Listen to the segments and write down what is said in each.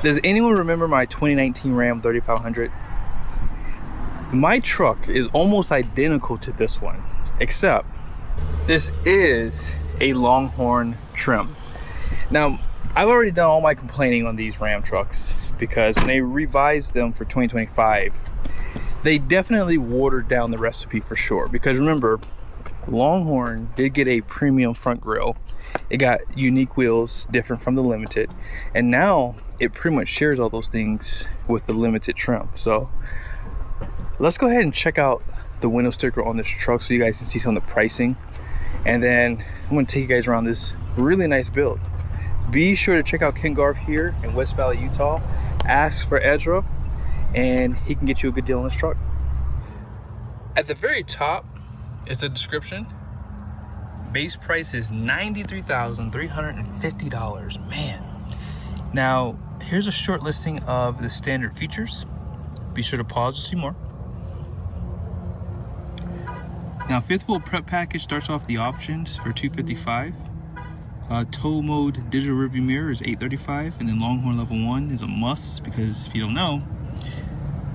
Does anyone remember my 2019 Ram 3500? My truck is almost identical to this one, except this is a Longhorn trim. Now, I've already done all my complaining on these Ram trucks because when they revised them for 2025, they definitely watered down the recipe for sure. Because remember, Longhorn did get a premium front grille. It got unique wheels, different from the Limited, and now it pretty much shares all those things with the Limited trim. So let's go ahead and check out the window sticker on this truck so you guys can see some of the pricing, and then I'm going to take you guys around this really nice build. Be sure to check out Ken Garff here in West Valley, Utah. Ask for Ezra and he can get you a good deal on this truck. At the very top is the description. Base price is $93,350. Man. Now, here's a short listing of the standard features. Be sure to pause to see more. Now, fifth wheel prep package starts off the options for $255. Tow mode digital rearview mirror is $835, and then Longhorn level 1 is a must because if you don't know,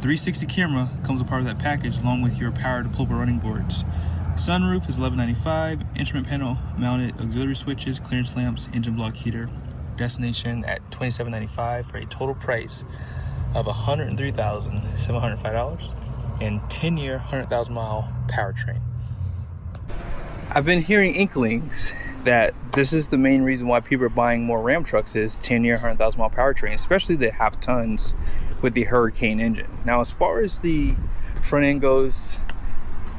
360 camera comes a part of that package along with your power deployable running boards. Sunroof is $1195, instrument panel mounted auxiliary switches, clearance lamps, engine block heater. Destination at $2795 for a total price of $103,705 and 10-year, 100,000 mile powertrain. I've been hearing inklings that this is the main reason why people are buying more Ram trucks is 10-year, 100,000 mile powertrain, especially the half tons with the Hurricane engine. Now, as far as the front end goes,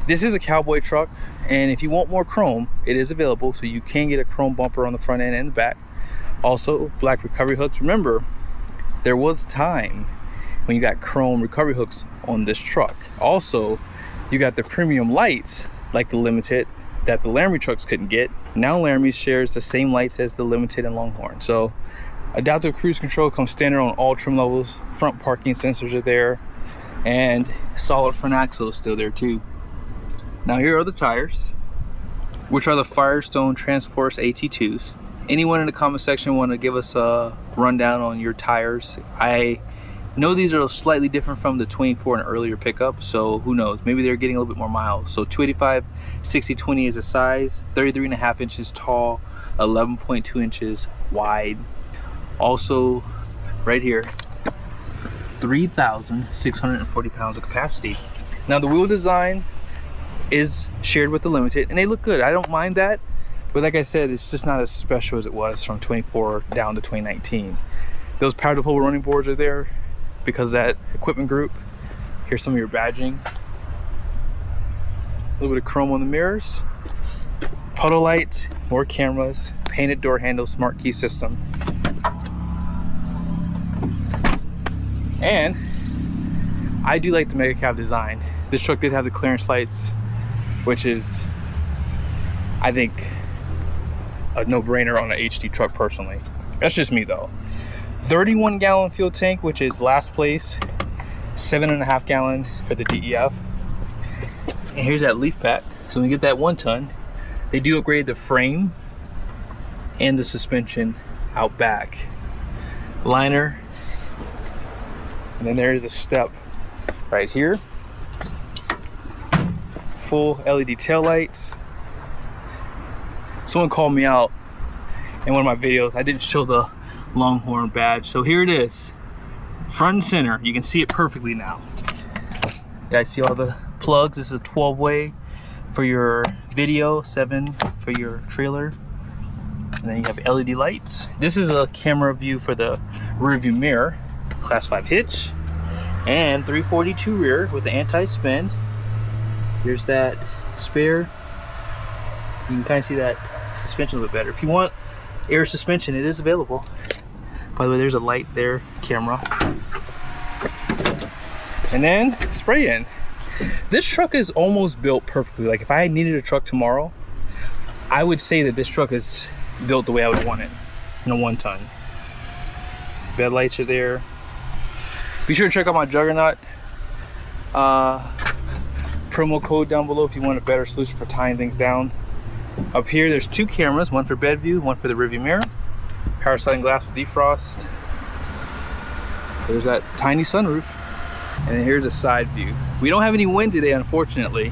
this is a cowboy truck, and if you want more chrome, it is available, so you can get a chrome bumper on the front end and the back. Also, black recovery hooks. Remember, there was a time when you got chrome recovery hooks on this truck. Also, you got the premium lights like the Limited that the Laramie trucks couldn't get. Now Laramie shares the same lights as the Limited and Longhorn. So adaptive cruise control comes standard on all trim levels. Front parking sensors are there, and solid front axle is still there too. Now here are the tires, which are the Firestone Transforce AT2s. Anyone in the comment section want to give us a rundown on your tires? I know these are slightly different from the 24 and earlier pickup, so who knows, maybe they're getting a little bit more miles. So 285 60/20 is a size, 33.5 inches tall, 11.2 inches wide. Also right here, 3,640 pounds of capacity. Now the wheel design is shared with the Limited, and they look good. I don't mind that, but like I said, it's just not as special as it was from 24 down to 2019. Those power deployable running boards are there because of that equipment group. Here's some of your badging. A little bit of chrome on the mirrors, puddle lights, more cameras, painted door handles, smart key system. And I do like the MegaCab design. This truck did have the clearance lights, which is, I think, a no-brainer on an HD truck personally. That's just me though. 31 gallon fuel tank, which is last place. 7.5 gallon for the DEF. And here's that leaf pack. So when you get that 1 ton, they do upgrade the frame and the suspension out back. Liner. And then there is a step right here. Full LED tail lights. Someone called me out in one of my videos. I didn't show the Longhorn badge, so here it is, front and center. You can see it perfectly now. You guys see all the plugs. This is a 12-way for your video, 7 for your trailer, and then you have LED lights. This is a camera view for the rear view mirror, class 5 hitch, and 342 rear with the anti-spin. Here's that spare. You can kind of see that suspension a little bit better. If you want air suspension, it is available. By the way, there's a light there, camera. And then spray in. This truck is almost built perfectly. Like if I needed a truck tomorrow, I would say that this truck is built the way I would want it in a 1 ton. Bed lights are there. Be sure to check out my Juggernaut promo code down below if you want a better solution for tying things down. Up here, there's 2 cameras, one for bed view, one for the rearview mirror. Power sliding glass with defrost. There's that tiny sunroof. And then here's a side view. We don't have any wind today, unfortunately,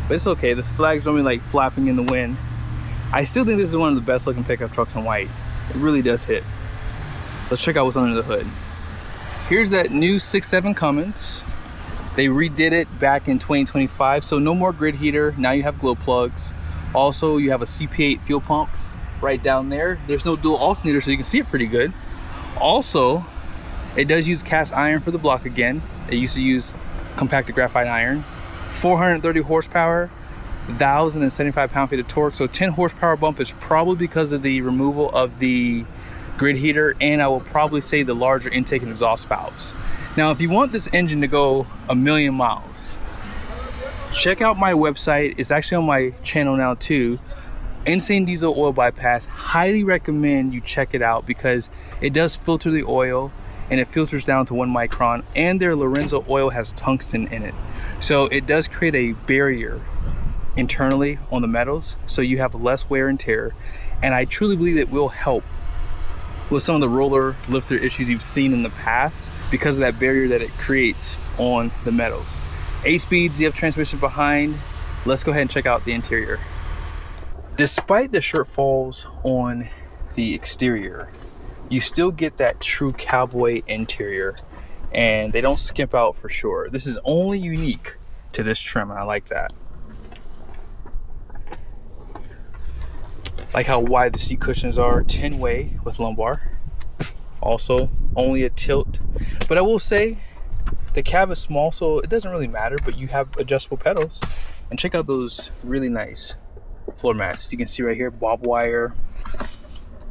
but it's okay. The flag's only like flapping in the wind. I still think this is one of the best looking pickup trucks in white. It really does hit. Let's check out what's under the hood. Here's that new 6.7 Cummins. They redid it back in 2025, so no more grid heater. Now you have glow plugs. Also, you have a CP8 fuel pump right down there. There's no dual alternator, so you can see it pretty good. Also, it does use cast iron for the block again. It used to use compacted graphite iron. 430 horsepower, 1,075 pound-feet of torque. So 10 horsepower bump is probably because of the removal of the grid heater, and I will probably say the larger intake and exhaust valves. Now, if you want this engine to go 1,000,000 miles, check out my website. It's actually on my channel now too. Insane Diesel Oil Bypass. Highly recommend you check it out because it does filter the oil and it filters down to 1 micron, and their Lorenzo oil has tungsten in it. So it does create a barrier internally on the metals, so you have less wear and tear. And I truly believe it will help with some of the roller lifter issues you've seen in the past because of that barrier that it creates on the metals. 8 speeds, ZF transmission behind. Let's go ahead and check out the interior. Despite the shortfalls on the exterior, you still get that true cowboy interior, and they don't skimp out for sure. This is only unique to this trim, and I like that. Like how wide the seat cushions are, 10-way with lumbar. Also, only a tilt. But I will say, the cab is small, so it doesn't really matter, but you have adjustable pedals. And check out those really nice floor mats. You can see right here, barbed wire,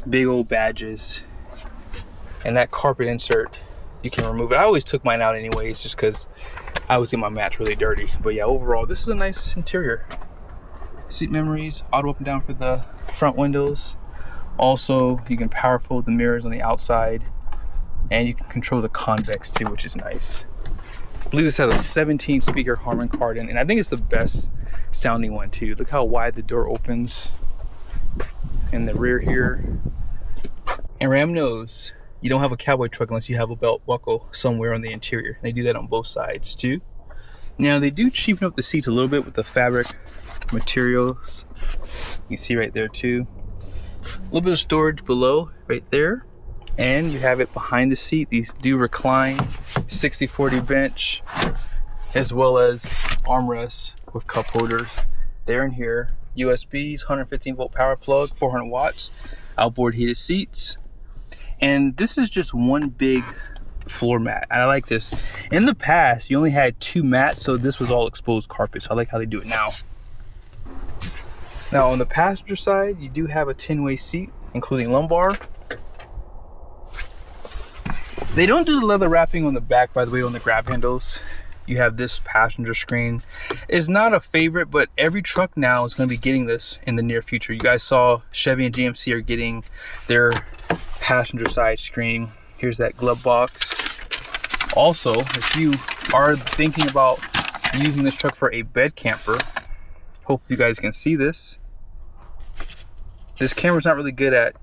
big old badges, and that carpet insert, you can remove it. I always took mine out anyways, just because I always get my mats really dirty. But yeah, overall, this is a nice interior. Seat memories, auto up and down for the front windows. Also, you can power fold the mirrors on the outside, and you can control the convex too, which is nice. I believe this has a 17 speaker Harman Kardon, and I think it's the best sounding one too. Look how wide the door opens in the rear here. And Ram knows you don't have a cowboy truck unless you have a belt buckle somewhere on the interior. They do that on both sides too. Now they do cheapen up the seats a little bit with the fabric materials. You can see right there too. A little bit of storage below right there. And you have it behind the seat. These do recline, 60/40 bench, as well as armrests with cup holders there and here. USBs, 115 volt power plug, 400 watts, outboard heated seats. And this is just one big floor mat. I like this. In the past, you only had 2 mats, so this was all exposed carpet. So I like how they do it now. Now on the passenger side, you do have a 10-way seat, including lumbar. They don't do the leather wrapping on the back, by the way, on the grab handles. You have this passenger screen. It's not a favorite, but every truck now is going to be getting this in the near future. You guys saw Chevy and GMC are getting their passenger side screen. Here's that glove box. Also, if you are thinking about using this truck for a bed camper, hopefully you guys can see this. This camera's not really good at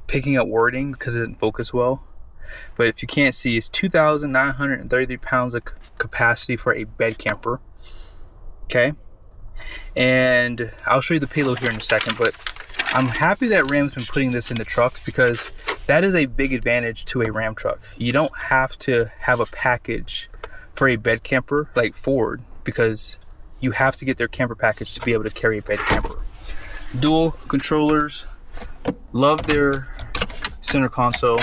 picking up wording because it didn't focus well. But if you can't see, it's 2,933 pounds of capacity for a bed camper. Okay. And I'll show you the payload here in a second, but I'm happy that Ram's been putting this in the trucks because that is a big advantage to a Ram truck. You don't have to have a package for a bed camper like Ford because you have to get their camper package to be able to carry a bed camper. Dual controllers. Love their center console.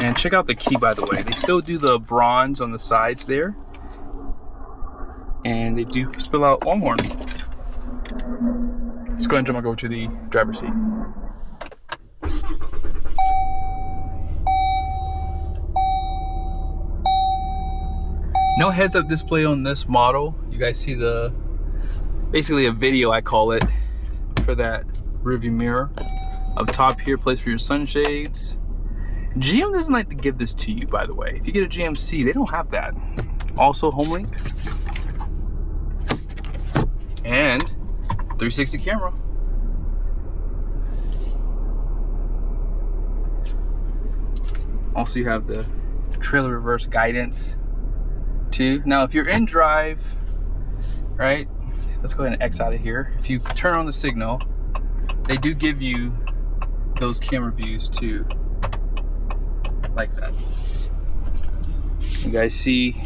And check out the key, by the way. They still do the bronze on the sides there. And they do spill out Longhorn. Let's go ahead and jump over to the driver's seat. No heads-up display on this model. You guys see the, basically a video, I call it, for that rearview mirror. Up top here, place for your sunshades. GM doesn't like to give this to you, by the way. If you get a GMC, they don't have that. Also, HomeLink. And 360 camera. Also, you have the trailer reverse guidance too. Now, if you're in drive, right? Let's go ahead and X out of here. If you turn on the signal, they do give you those camera views too, like that. You guys see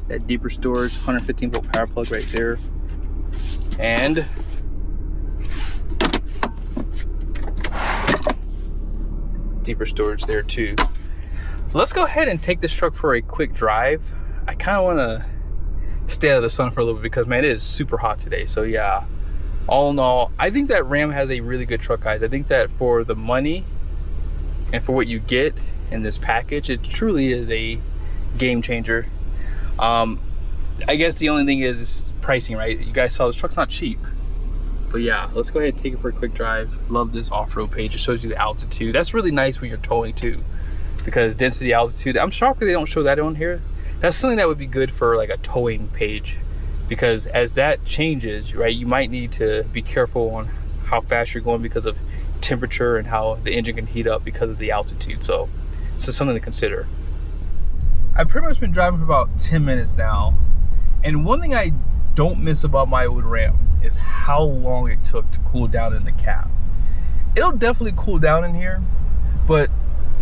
that deeper storage 115 volt power plug right there, and deeper storage there too. So let's go ahead and take this truck for a quick drive. I kind of want to stay out of the sun for a little bit because, man, it is super hot today. So yeah, all in all, I think that Ram has a really good truck, guys. I think that for the money and for what you get in this package, it truly is a game changer. I guess the only thing is pricing, right? You guys saw this truck's not cheap. But yeah, let's go ahead and take it for a quick drive. Love this off-road page. It shows you the altitude. That's really nice when you're towing too, because density, altitude. I'm shocked that they don't show that on here. That's something that would be good for like a towing page, because as that changes, right, you might need to be careful on how fast you're going because of temperature and how the engine can heat up because of the altitude. So this is something to consider. I've pretty much been driving for about 10 minutes now, and one thing I don't miss about my old Ram is how long it took to cool down in the cab. It'll definitely cool down in here, but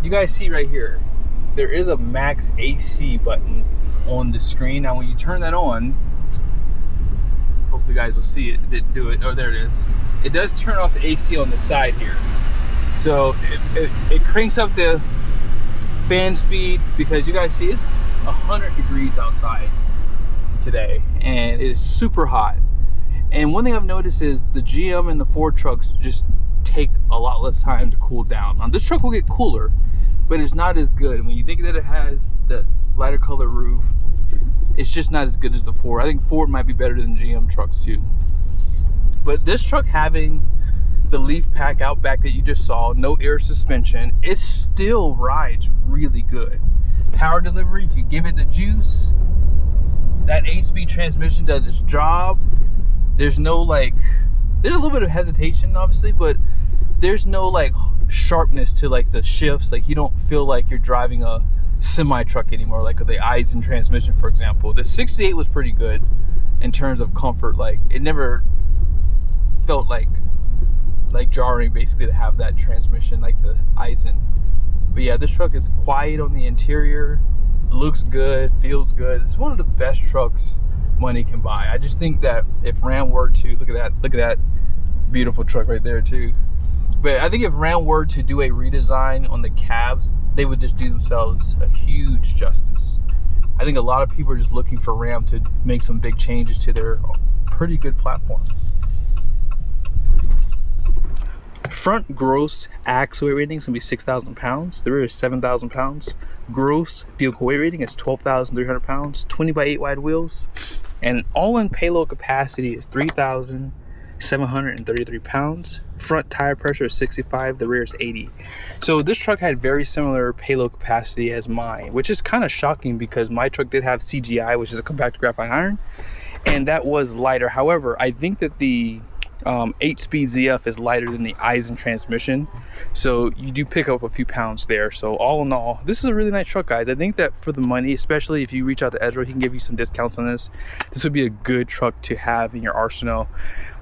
you guys see right here, there is a max AC button on the screen. Now when you turn that on, hopefully you guys will see it. It didn't do it. Oh, there it is. It does turn off the AC on the side here. So it cranks up the fan speed, because you guys see it's 100 degrees outside today and it is super hot. And one thing I've noticed is the GM and the Ford trucks just take a lot less time to cool down. Now this truck will get cooler, but it's not as good. When you think that it has the lighter color roof, it's just not as good as the Ford. I think Ford might be better than GM trucks too. But this truck having the leaf pack out back that you just saw, no air suspension, it still rides really good. Power delivery, if you give it the juice, that 8-speed transmission does its job. There's no like, there's a little bit of hesitation obviously, but there's no like sharpness to like the shifts. Like you don't feel like you're driving a semi truck anymore, like the Eisen transmission, for example. The 68 was pretty good in terms of comfort. Like it never felt like jarring basically to have that transmission like the Eisen. But yeah, this truck is quiet on the interior, looks good, feels good. It's one of the best trucks money can buy. I just think that if Ram were to, look at that beautiful truck right there too. But I think if Ram were to do a redesign on the cabs, they would just do themselves a huge justice. I think a lot of people are just looking for Ram to make some big changes to their pretty good platform. Front gross axle weight rating is going to be 6,000 pounds. The rear is 7,000 pounds. Gross vehicle weight rating is 12,300 pounds. 20 by 8 wide wheels. And all-in payload capacity is 3,733 pounds. Front tire pressure is 65. The rear is 80. So this truck had very similar payload capacity as mine, which is kind of shocking because my truck did have CGI, which is a compacted graphite iron, and that was lighter. However, I think that the 8-speed ZF is lighter than the Eisen transmission, so you do pick up a few pounds there. So all in all, this is a really nice truck, guys. I think that for the money, especially if you reach out to Ezra, he can give you some discounts on this. This would be a good truck to have in your arsenal.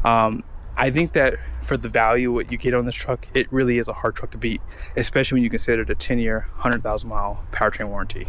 I think that for the value what you get on this truck, it really is a hard truck to beat, especially when you consider the 10-year 100,000 mile powertrain warranty.